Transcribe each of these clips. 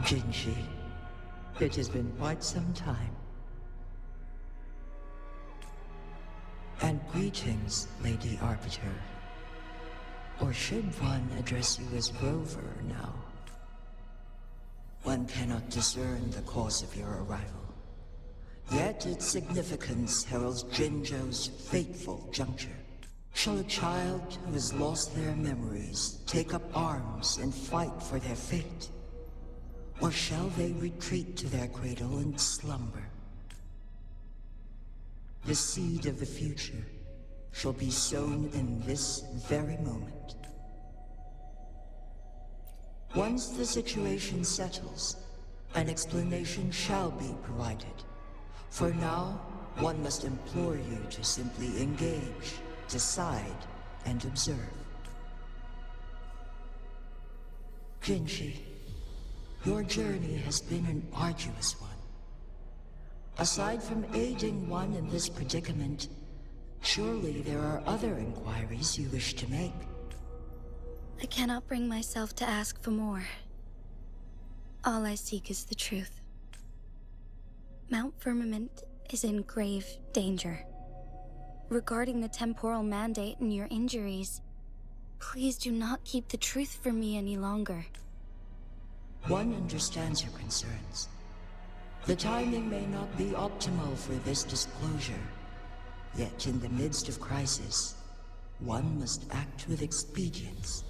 Jinshi, it has been quite some time. And greetings, Lady Arbiter. Or should one address you as Rover now? One cannot discern the cause of your arrival. Yet its significance heralds Jinzhou's fateful juncture. Shall a child who has lost their memories take up arms and fight for their fate? Or shall they retreat to their cradle and slumber? The seed of the future shall be sown in this very moment. Once the situation settles, an explanation shall be provided. For now, one must implore you to simply engage, decide, and observe. Jinshi, your journey has been an arduous one. Aside from aiding one in this predicament, surely there are other inquiries you wish to make. I cannot bring myself to ask for more. All I seek is the truth. Mount Firmament is in grave danger. Regarding the temporal mandate and your injuries, please do not keep the truth from me any longer. One understands your concerns. The timing may not be optimal for this disclosure. Yet in the midst of crisis, one must act with expedience.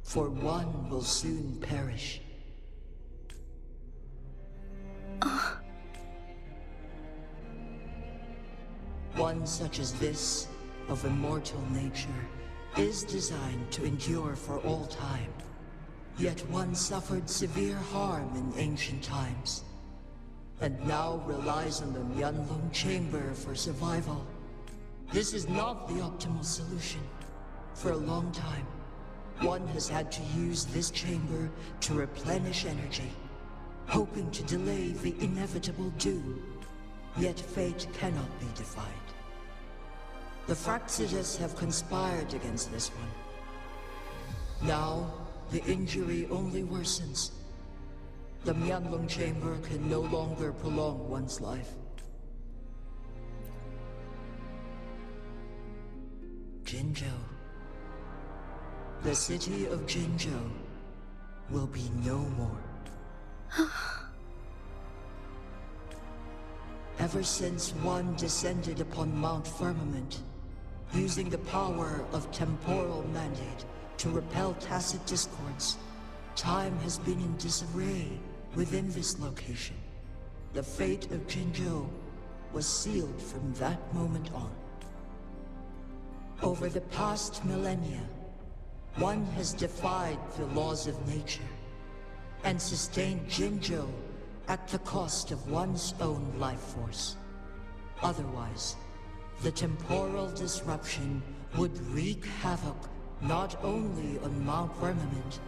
For one will soon perish. One such as this, of immortal nature, is designed to endure for all time. Yet one suffered severe harm in ancient times, and now relies on the Huanglong chamber for survival. This is not the optimal solution. For a long time, one has had to use this chamber to replenish energy, hoping to delay the inevitable doom. Yet fate cannot be defied. The Fraxitus have conspired against this one. Now, the injury only worsens. The Huanglong chamber can no longer prolong one's life. Jinzhou. The city of Jinzhou will be no more. Ever since one descended upon Mount Firmament, using the power of temporal mandate to repel tacit discords, time has been in disarray within this location. The fate of Jinzhou was sealed from that moment on. Over the past millennia, one has defied the laws of nature and sustained Jinzhou at the cost of one's own life force. Otherwise, the temporal disruption would wreak havoc not only on Mount Firmament,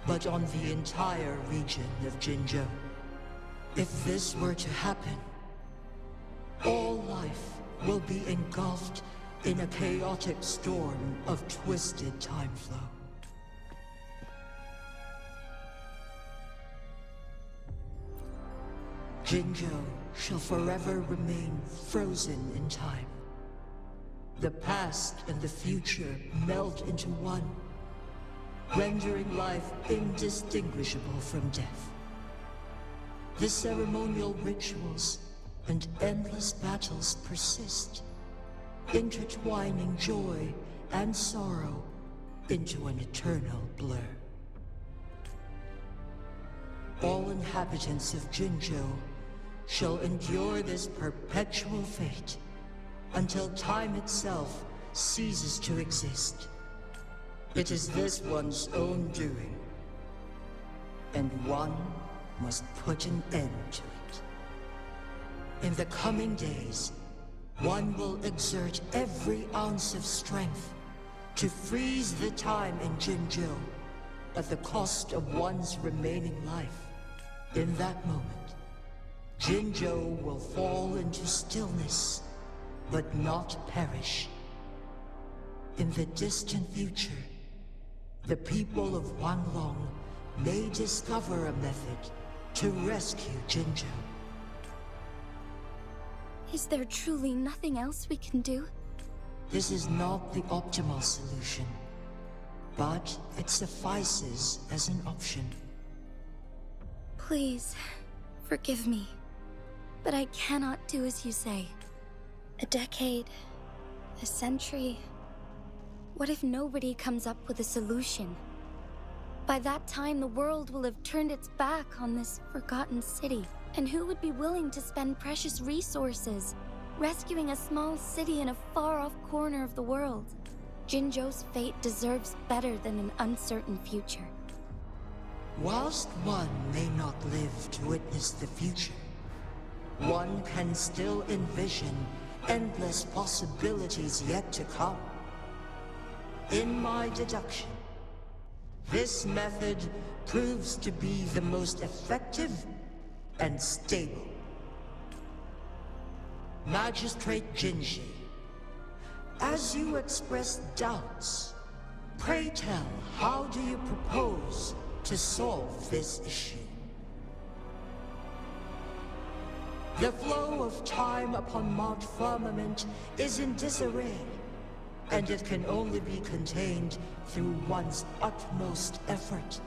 but on the entire region of Jinzhou. If this were to happen, all life will be engulfed in a chaotic storm of twisted time flow. Jinzhou shall forever remain frozen in time. The past and the future meld into one, rendering life indistinguishable from death. The ceremonial rituals and endless battles persist, intertwining joy and sorrow into an eternal blur. All inhabitants of Jinzhou shall endure this perpetual fate until time itself ceases to exist. It is this one's own doing, and one must put an end to it. In the coming days, one will exert every ounce of strength to freeze the time in Jinzhou at the cost of one's remaining life. In that moment, Jinzhou will fall into stillness, but not perish. In the distant future, the people of Huanglong may discover a method to rescue Jinzhou. Is there truly nothing else we can do? This is not the optimal solution, but it suffices as an option. Please, forgive me, but I cannot do as you say. A decade, a century. What if nobody comes up with a solution? By that time, the world will have turned its back on this forgotten city. And who would be willing to spend precious resources rescuing a small city in a far-off corner of the world? Jinzhou's fate deserves better than an uncertain future. Whilst one may not live to witness the future, one can still envision endless possibilities yet to come. In my deduction, this method proves to be the most effective and stable. Magistrate Jinji, as you express doubts, pray tell, how do you propose to solve this issue? The flow of time upon Mount Firmament is in disarray, and it can only be contained through one's utmost effort.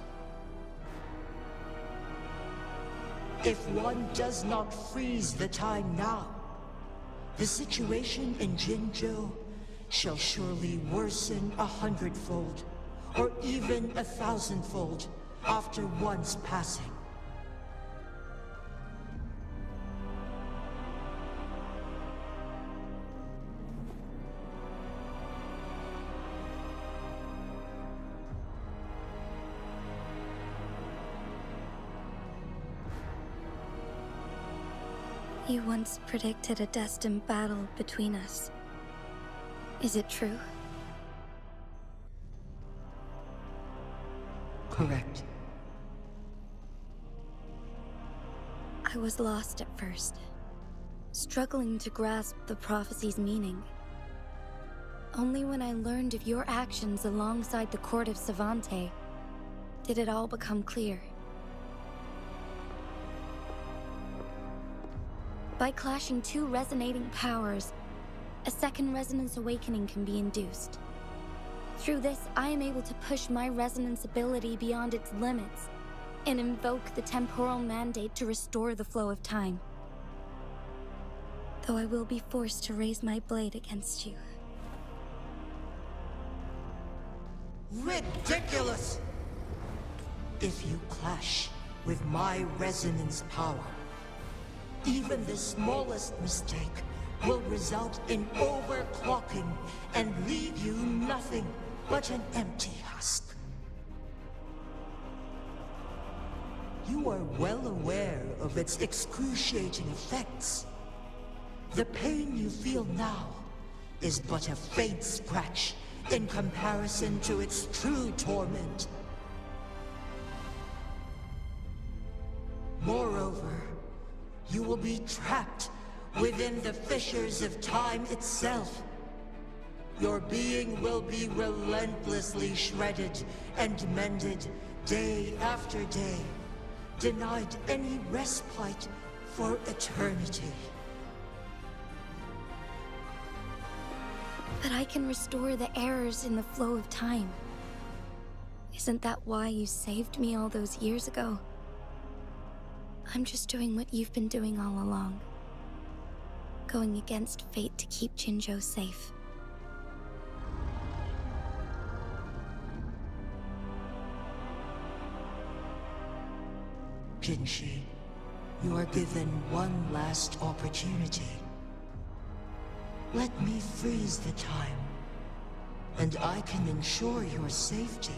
If one does not freeze the time now, the situation in Jinzhou shall surely worsen 100-fold, or even 1,000-fold, after one's passing. You once predicted a destined battle between us. Is it true? Correct. I was lost at first, struggling to grasp the prophecy's meaning. Only when I learned of your actions alongside the court of Savante did it all become clear. By clashing two resonating powers, a second resonance awakening can be induced. Through this, I am able to push my resonance ability beyond its limits and invoke the temporal mandate to restore the flow of time. Though I will be forced to raise my blade against you. Ridiculous! If you clash with my resonance power, even the smallest mistake will result in overclocking and leave you nothing but an empty husk. You are well aware of its excruciating effects. The pain you feel now is but a faint scratch in comparison to its true torment. Moreover, you will be trapped within the fissures of time itself. Your being will be relentlessly shredded and mended day after day, denied any respite for eternity. But I can restore the errors in the flow of time. Isn't that why you saved me all those years ago? I'm just doing what you've been doing all along. Going against fate to keep Jinzhou safe. Jinshi, you are given one last opportunity. Let me freeze the time, and I can ensure your safety.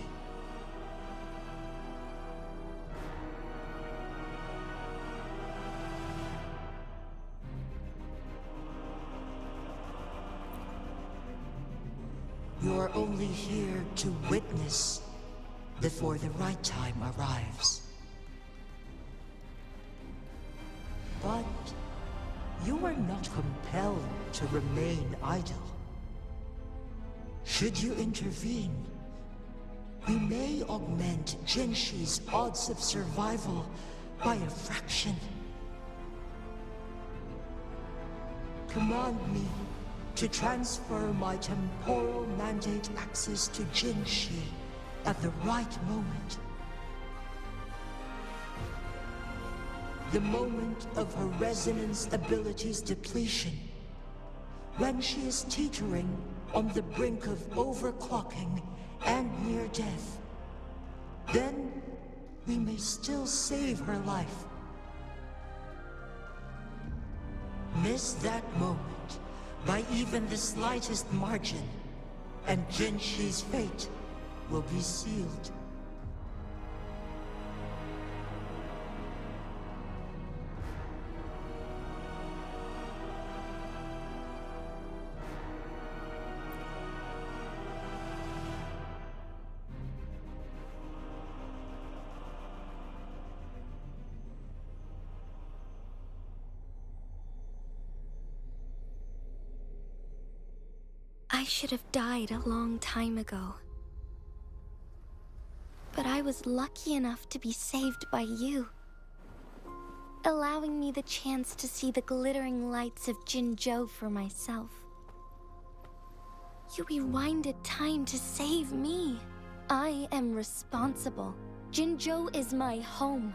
You are only here to witness before the right time arrives. But you are not compelled to remain idle. Should you intervene, we may augment Jinshi's odds of survival by a fraction. Command me to transfer my temporal mandate access to Jinshi at the right moment. The moment of her resonance ability's depletion. When she is teetering on the brink of overclocking and near death. Then we may still save her life. Miss that moment by even the slightest margin, and Jinshi's fate will be sealed. I should have died a long time ago. But I was lucky enough to be saved by you, allowing me the chance to see the glittering lights of Jinzhou for myself. You rewinded time to save me. I am responsible. Jinzhou is my home.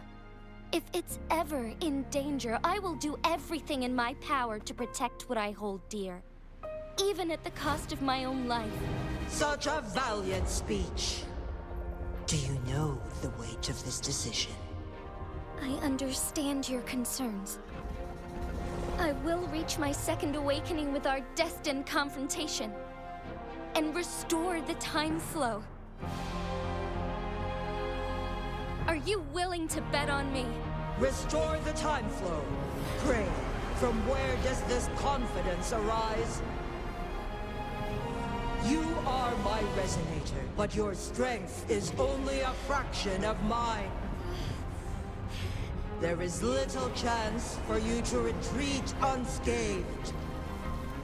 If it's ever in danger, I will do everything in my power to protect what I hold dear. Even at the cost of my own life. Such a valiant speech. Do you know the weight of this decision? I understand your concerns. I will reach my second awakening with our destined confrontation and restore the time flow. Are you willing to bet on me? Restore the time flow. Pray, from where does this confidence arise? You are my resonator, but your strength is only a fraction of mine. There is little chance for you to retreat unscathed.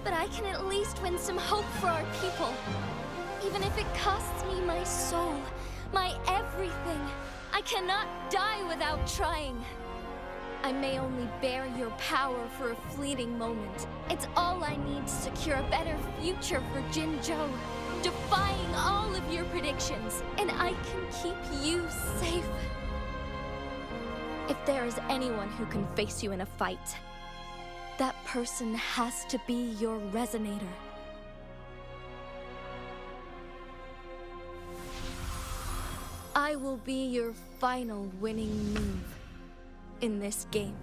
But I can at least win some hope for our people. Even if it costs me my soul, my everything. I cannot die without trying. I may only bear your power for a fleeting moment. It's all I need to secure a better future for Jinzhou, defying all of your predictions, and I can keep you safe. If there is anyone who can face you in a fight, that person has to be your resonator. I will be your final winning move in this game.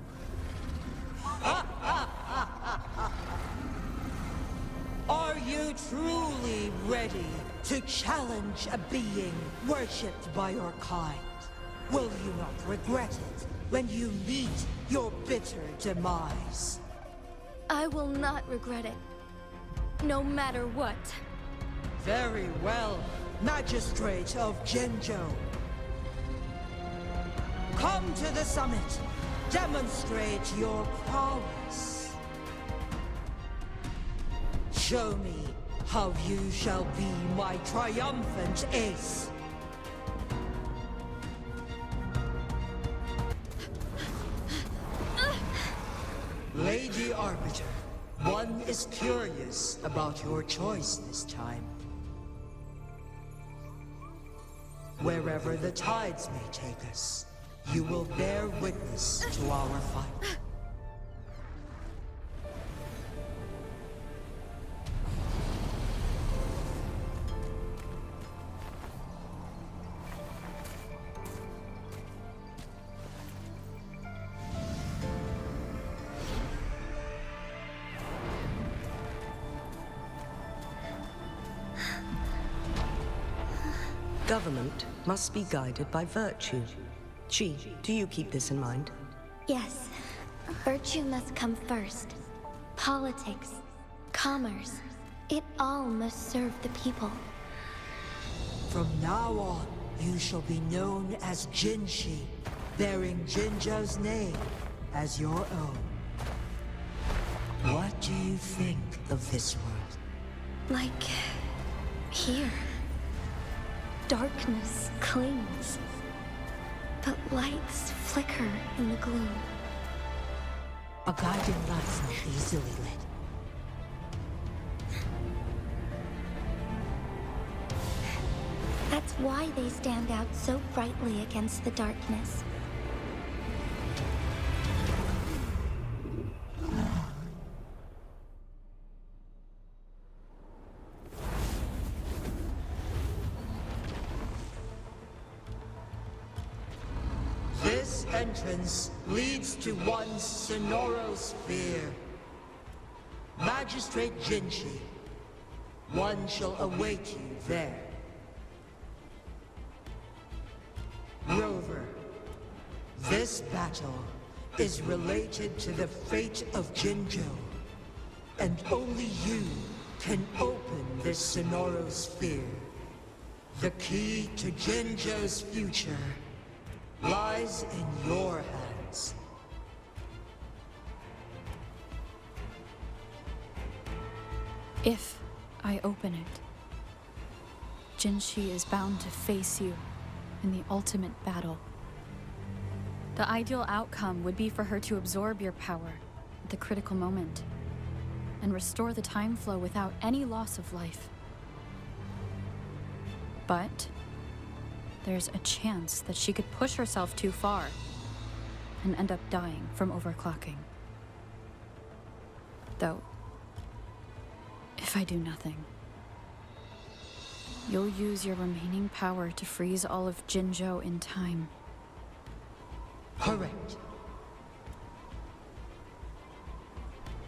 Are you truly ready to challenge a being worshipped by your kind? Will you not regret it when you meet your bitter demise? I will not regret it, no matter what. Very well, Magistrate of Jinzhou. Come to the summit. Demonstrate your prowess. Show me how you shall be my triumphant ace. Lady Arbiter, one is curious about your choice this time. Wherever the tides may take us, you will bear witness to our fight. Government must be guided by virtue. Chi, do you keep this in mind? Yes, virtue must come first. Politics, commerce, it all must serve the people. From now on, you shall be known as Jinshi, bearing Jinzhou's name as your own. What do you think of this world? Like, here. darkness clings, but lights flicker in the gloom. A guiding light is easily lit. That's why they stand out so brightly against the darkness. This entrance leads to one's Sonoro sphere. Magistrate Jinshi, one shall await you there. Rover, this battle is related to the fate of Jinzhou, and only you can open this Sonoro sphere. The key to Jinzhou's future lies in your hands. If I open it, Jinshi is bound to face you in the ultimate battle. The ideal outcome would be for her to absorb your power at the critical moment and restore the time flow without any loss of life. But there's a chance that she could push herself too far and end up dying from overclocking. Though, if I do nothing, you'll use your remaining power to freeze all of Jinzhou in time. Correct.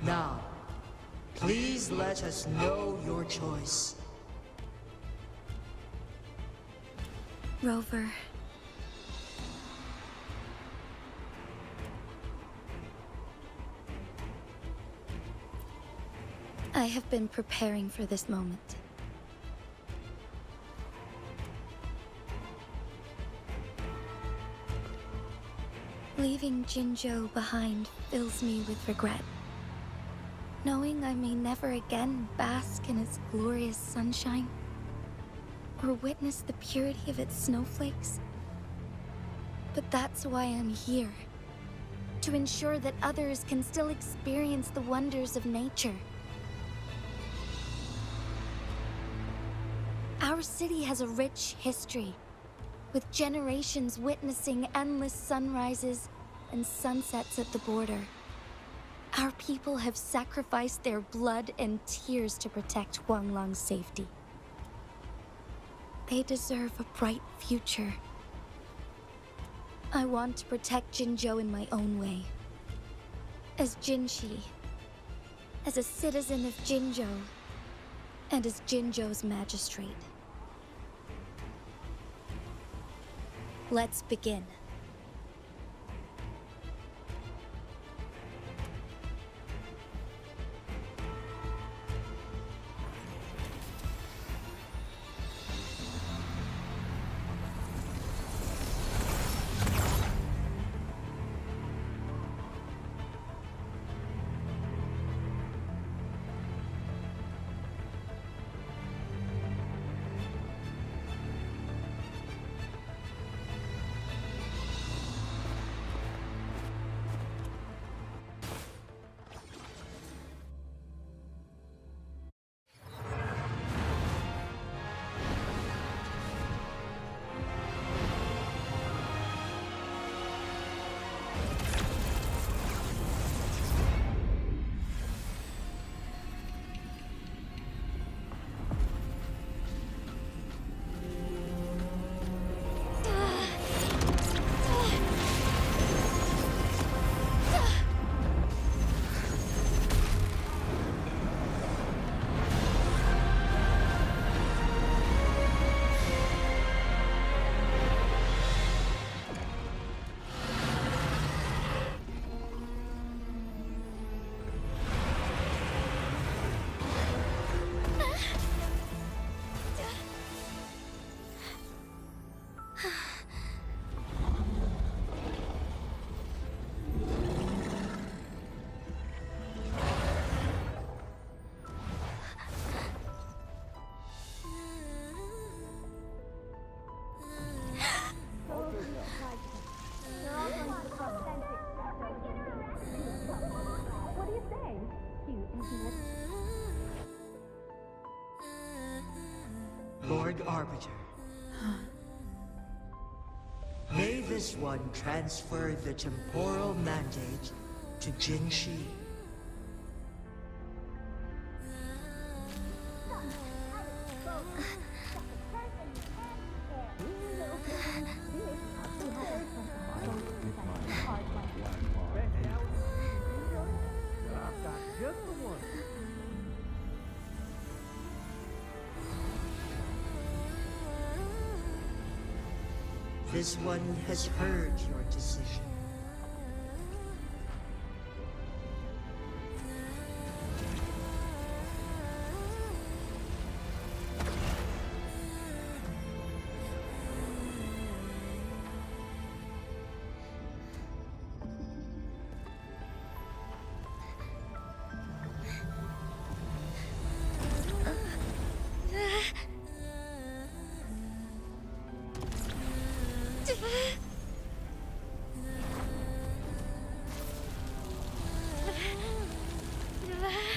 Now, please let us know your choice. Rover. I have been preparing for this moment. Leaving Jinzhou behind fills me with regret. Knowing I may never again bask in its glorious sunshine, or witness the purity of its snowflakes. But that's why I'm here. To ensure that others can still experience the wonders of nature. Our city has a rich history, with generations witnessing endless sunrises and sunsets at the border. Our people have sacrificed their blood and tears to protect Huanglong's safety. They deserve a bright future. I want to protect Jinzhou in my own way. As Jinshi, as a citizen of Jinzhou, and as Jinzhou's magistrate. Let's begin. Lord Arbiter. May this one transfer the temporal mandate to Jinshi. This one has heard your decision.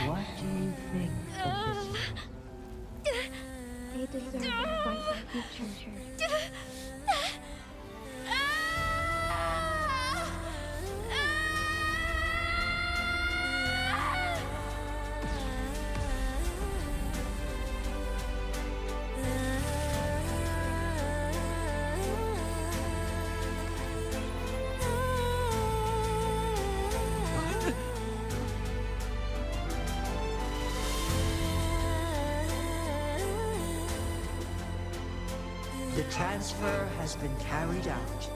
What do you think of this? They deserve a fight to be treasured. The transfer has been carried out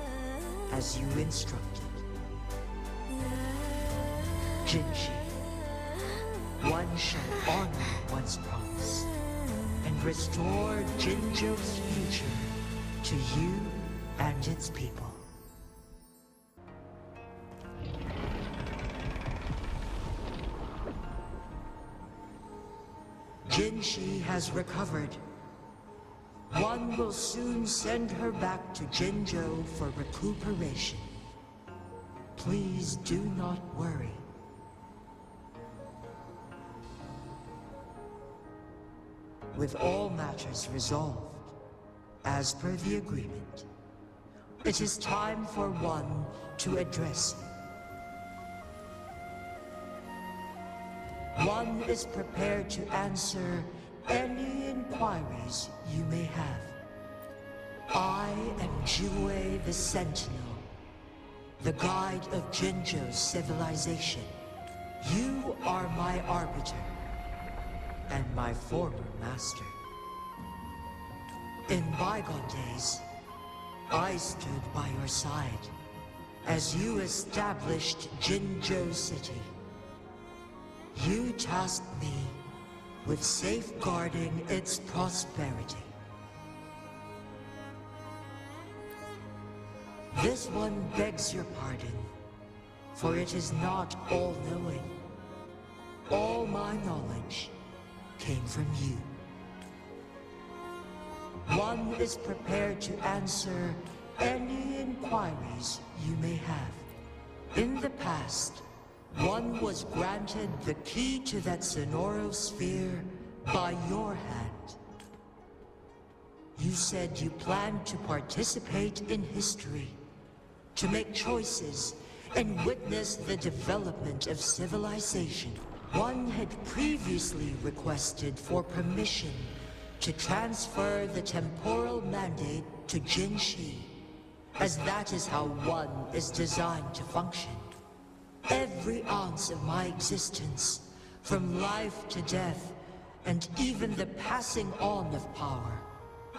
as you instructed. Jinshi, one shall honor one's promise and restore Jinzhou's future to you and its people. Jinshi has recovered. One will soon send her back to Jinzhou for recuperation. Please do not worry. With all matters resolved, as per the agreement, it is time for one to address you. One is prepared to answer any inquiries you may have. I am Jue the Sentinel, the guide of Jinzhou's civilization. You are my arbiter, and my former master. In bygone days, I stood by your side as you established Jinzhou City. You tasked me with safeguarding its prosperity. This one begs your pardon, for it is not all-knowing. All my knowledge came from you. One is prepared to answer any inquiries you may have. In the past, one was granted the key to that Sonoro sphere by your hand. You said you planned to participate in history, to make choices and witness the development of civilization. One had previously requested for permission to transfer the temporal mandate to Jinshi, as that is how one is designed to function. Every ounce of my existence, from life to death, and even the passing on of power,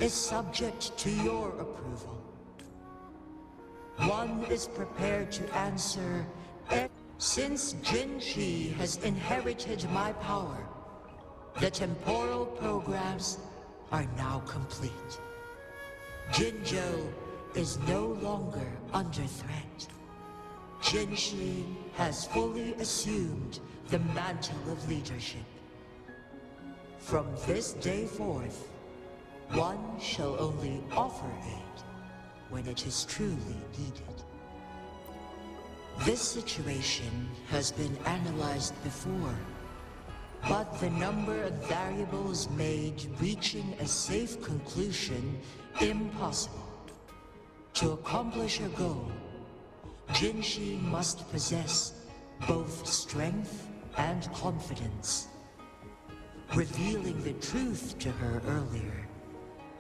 is subject to your approval. One is prepared to answer. Since Jinshi has inherited my power, the temporal programs are now complete. Jinzhou is no longer under threat. Jinshi has fully assumed the mantle of leadership. From this day forth, one shall only offer aid when it is truly needed. This situation has been analyzed before. but the number of variables made reaching a safe conclusion impossible. To accomplish her goal, Jinshi must possess both strength and confidence. Revealing the truth to her earlier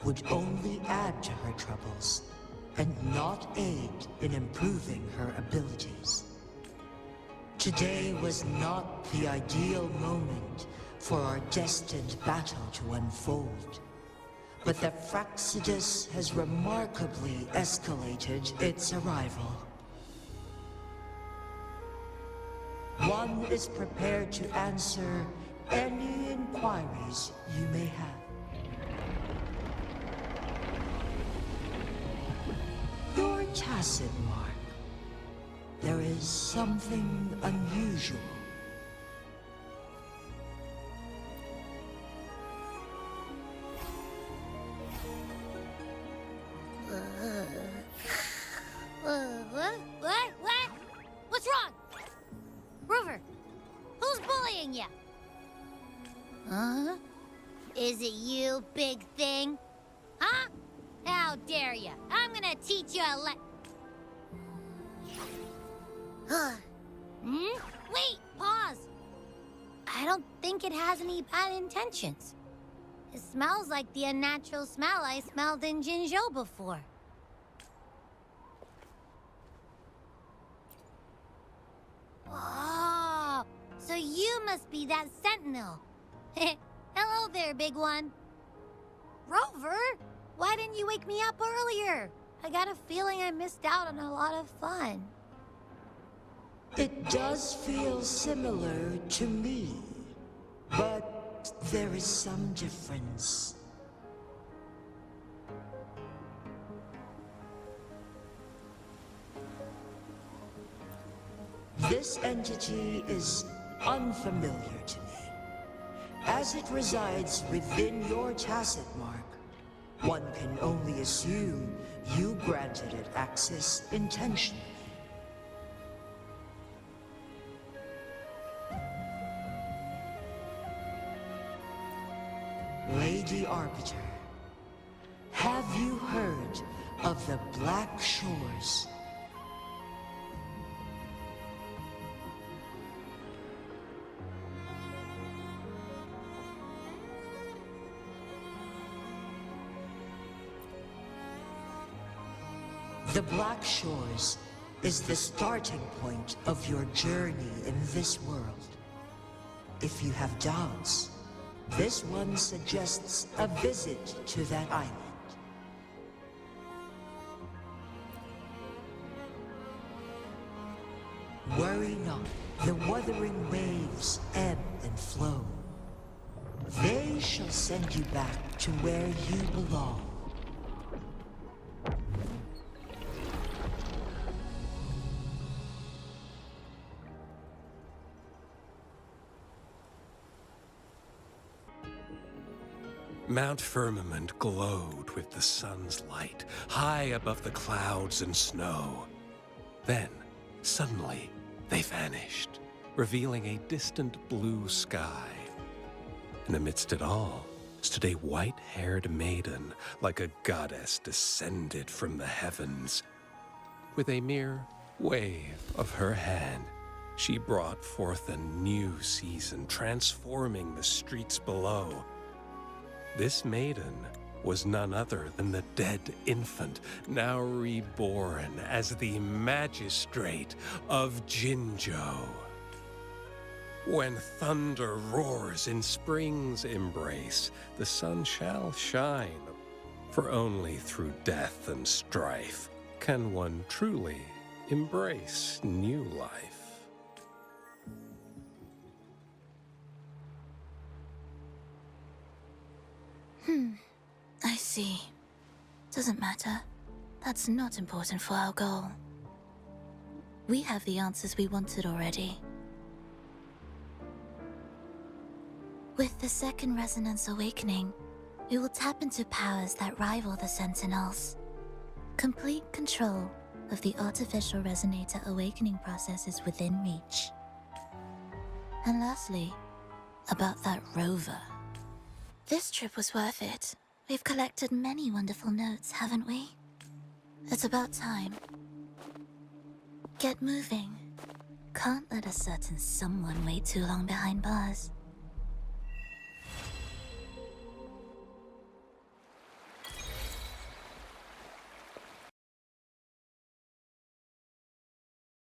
would only add to her troubles and not aid in improving her abilities. Today was not the ideal moment for our destined battle to unfold, but the Fraccidus has remarkably escalated its arrival. One is prepared to answer any inquiries you may have. Your tacit mark. There is something unusual. What? What's wrong? Rover, who's bullying you? Huh? Is it you, big thing? Huh? How dare you? I'm gonna teach you a Wait, pause. I don't think it has any bad intentions. It smells like the unnatural smell I smelled in Jinzhou before. Oh, so you must be that sentinel. Hello there, big one. Rover, why didn't you wake me up earlier? I got a feeling I missed out on a lot of fun. It does feel similar to me, but there is some difference. This entity is unfamiliar to me, as it resides within your tacit mark. One can only assume you granted it access intentionally. Lady Arbiter, have you heard of the Black Shores? The Black Shores is the starting point of your journey in this world. If you have doubts, this one suggests a visit to that island. Worry not, the wuthering waves ebb and flow. They shall send you back to where you belong. Mount Firmament glowed with the sun's light, high above the clouds and snow. Then, suddenly, they vanished, revealing a distant blue sky. And amidst it all stood a white-haired maiden, like a goddess descended from the heavens. With a mere wave of her hand, she brought forth a new season, transforming the streets below. This maiden was none other than the dead infant, now reborn as the magistrate of Jinzhou. When thunder roars in spring's embrace, the sun shall shine, for only through death and strife can one truly embrace new life. I see. Doesn't matter. That's not important for our goal. We have the answers we wanted already. With the second resonance awakening, we will tap into powers that rival the Sentinels. Complete control of the artificial resonator awakening process is within reach. And lastly, about that rover. This trip was worth it. We've collected many wonderful notes, haven't we? It's about time. Get moving. Can't let a certain someone wait too long behind bars.